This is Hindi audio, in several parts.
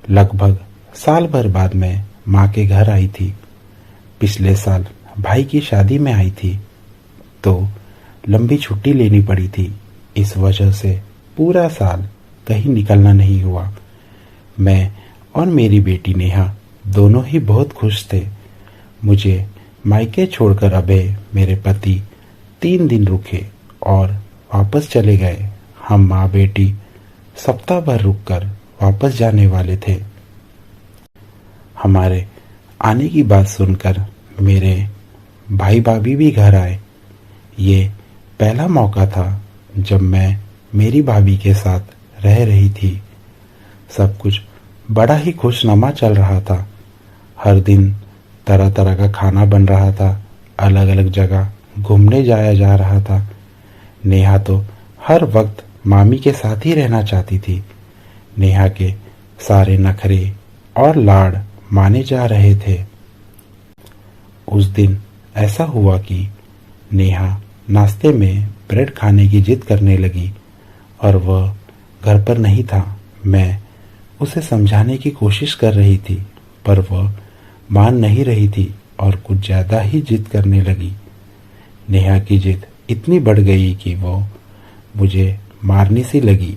लगभग साल भर बाद मैं माँ के घर आई थी। पिछले साल भाई की शादी में आई थी तो लंबी छुट्टी लेनी पड़ी थी। इस वजह से पूरा साल कहीं निकलना नहीं हुआ। मैं और मेरी बेटी नेहा दोनों ही बहुत खुश थे। मुझे मायके छोड़कर अभय मेरे पति 3 दिन रुके और वापस चले गए। हम माँ बेटी सप्ताह भर रुककर वापस जाने वाले थे। हमारे आने की बात सुनकर मेरे भाई भाभी भी घर आए। ये पहला मौका था जब मैं मेरी भाभी के साथ रह रही थी। सब कुछ बड़ा ही खुशनुमा चल रहा था। हर दिन तरह तरह का खाना बन रहा था। अलग अलग जगह घूमने जाया जा रहा था। नेहा तो हर वक्त मामी के साथ ही रहना चाहती थी। नेहा के सारे नखरे और लाड़ माने जा रहे थे। उस दिन ऐसा हुआ कि नेहा नाश्ते में ब्रेड खाने की जिद करने लगी और वह घर पर नहीं था। मैं उसे समझाने की कोशिश कर रही थी पर वह मान नहीं रही थी और कुछ ज़्यादा ही जिद करने लगी। नेहा की जिद इतनी बढ़ गई कि वो मुझे मारने सी लगी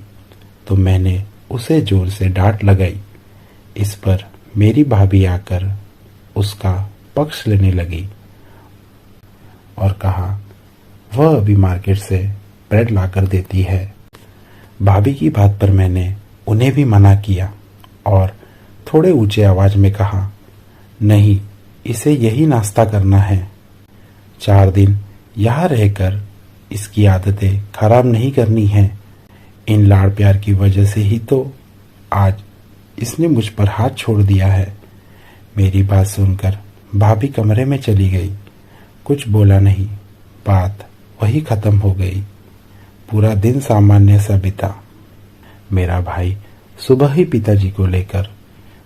तो मैंने उसे जोर से डांट लगाई। इस पर मेरी भाभी आकर उसका पक्ष लेने लगी और कहा वह अभी मार्केट से ब्रेड लाकर देती है। भाभी की बात पर मैंने उन्हें भी मना किया और थोड़े ऊंचे आवाज में कहा नहीं, इसे यही नाश्ता करना है। 4 दिन यहाँ रहकर इसकी आदतें खराब नहीं करनी हैं। इन लाड़ प्यार की वजह से ही तो आज इसने मुझ पर हाथ छोड़ दिया है। मेरी बात सुनकर भाभी कमरे में चली गई। कुछ बोला नहीं, बात वही खत्म हो गई। पूरा दिन सामान्य सा बीता। मेरा भाई सुबह ही पिताजी को लेकर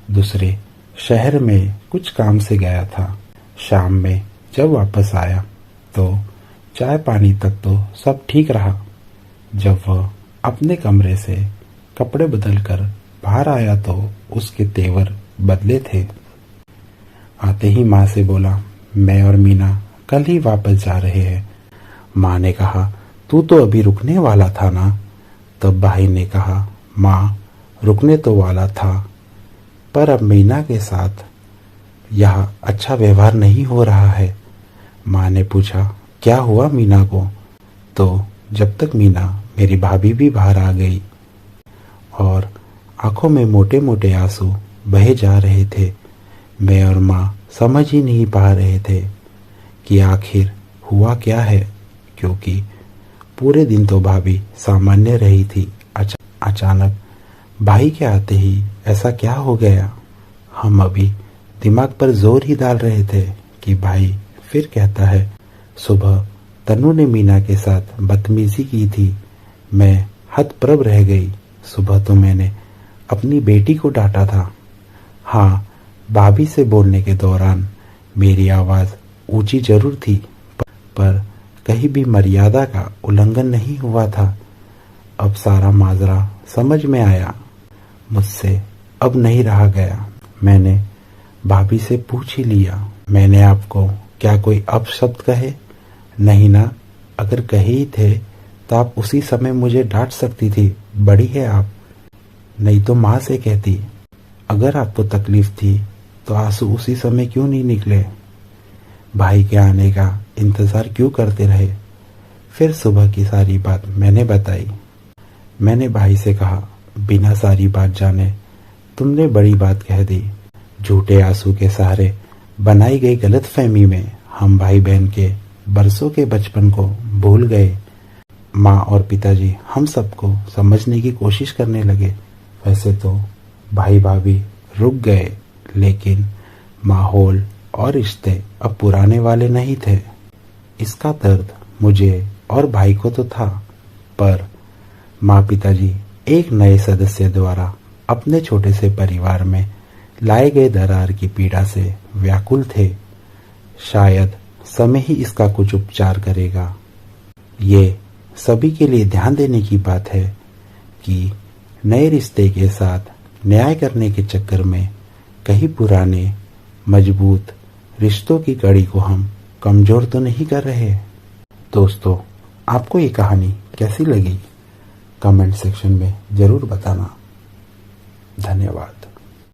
दूसरे शहर में कुछ काम से गया था। शाम में जब वापस आया तो चाय पानी तक तो सब ठीक रहा। जब वह अपने कमरे से कपड़े बदलकर बाहर आया तो उसके तेवर बदले थे। आते ही माँ से बोला मैं और मीना कल ही वापस जा रहे हैं। माँ ने कहा तू तो अभी रुकने वाला था ना। तब भाई ने कहा माँ रुकने तो वाला था पर अब मीना के साथ यह अच्छा व्यवहार नहीं हो रहा है। माँ ने पूछा क्या हुआ मीना को। तो जब तक मीना मेरी भाभी भी बाहर आ गई और आंखों में मोटे मोटे आंसू बहे जा रहे थे। मैं और माँ समझ ही नहीं पा रहे थे कि आखिर हुआ क्या है, क्योंकि पूरे दिन तो भाभी सामान्य रही थी। अचानक भाई के आते ही ऐसा क्या हो गया। हम अभी दिमाग पर जोर ही डाल रहे थे कि भाई फिर कहता है सुबह तन्नू ने मीना के साथ बदतमीजी की थी। मैं हतप्रभ रह गई। सुबह तो मैंने अपनी बेटी को डांटा था। हाँ, भाभी से बोलने के दौरान मेरी आवाज़ ऊंची जरूर थी पर कहीं भी मर्यादा का उल्लंघन नहीं हुआ था। अब सारा माजरा समझ में आया। मुझसे अब नहीं रहा गया। मैंने भाभी से पूछ ही लिया मैंने आपको क्या कोई अपशब्द कहे? नहीं ना, अगर कहे ही थे तो आप उसी समय मुझे डांट सकती थी। बड़ी है आप, नहीं तो माँ से कहती। अगर आपको तकलीफ थी तो आंसू उसी समय क्यों नहीं निकले? भाई के आने का इंतज़ार क्यों करते रहे? फिर सुबह की सारी बात मैंने बताई। मैंने भाई से कहा बिना सारी बात जाने तुमने बड़ी बात कह दी। झूठे आंसू के सहारे बनाई गई गलतफहमी में हम भाई बहन के बरसों के बचपन को भूल गए। माँ और पिताजी हम सबको समझने की कोशिश करने लगे। वैसे तो भाई भाभी रुक गए लेकिन माहौल और रिश्ते अब पुराने वाले नहीं थे। इसका दर्द मुझे और भाई को तो था पर माँ पिताजी एक नए सदस्य द्वारा अपने छोटे से परिवार में लाए गए दरार की पीड़ा से व्याकुल थे। शायद समय ही इसका कुछ उपचार करेगा। ये सभी के लिए ध्यान देने की बात है कि नए रिश्ते के साथ न्याय करने के चक्कर में कहीं पुराने मजबूत रिश्तों की कड़ी को हम कमजोर तो नहीं कर रहे। दोस्तों, आपको ये कहानी कैसी लगी कमेंट सेक्शन में जरूर बताना। धन्यवाद।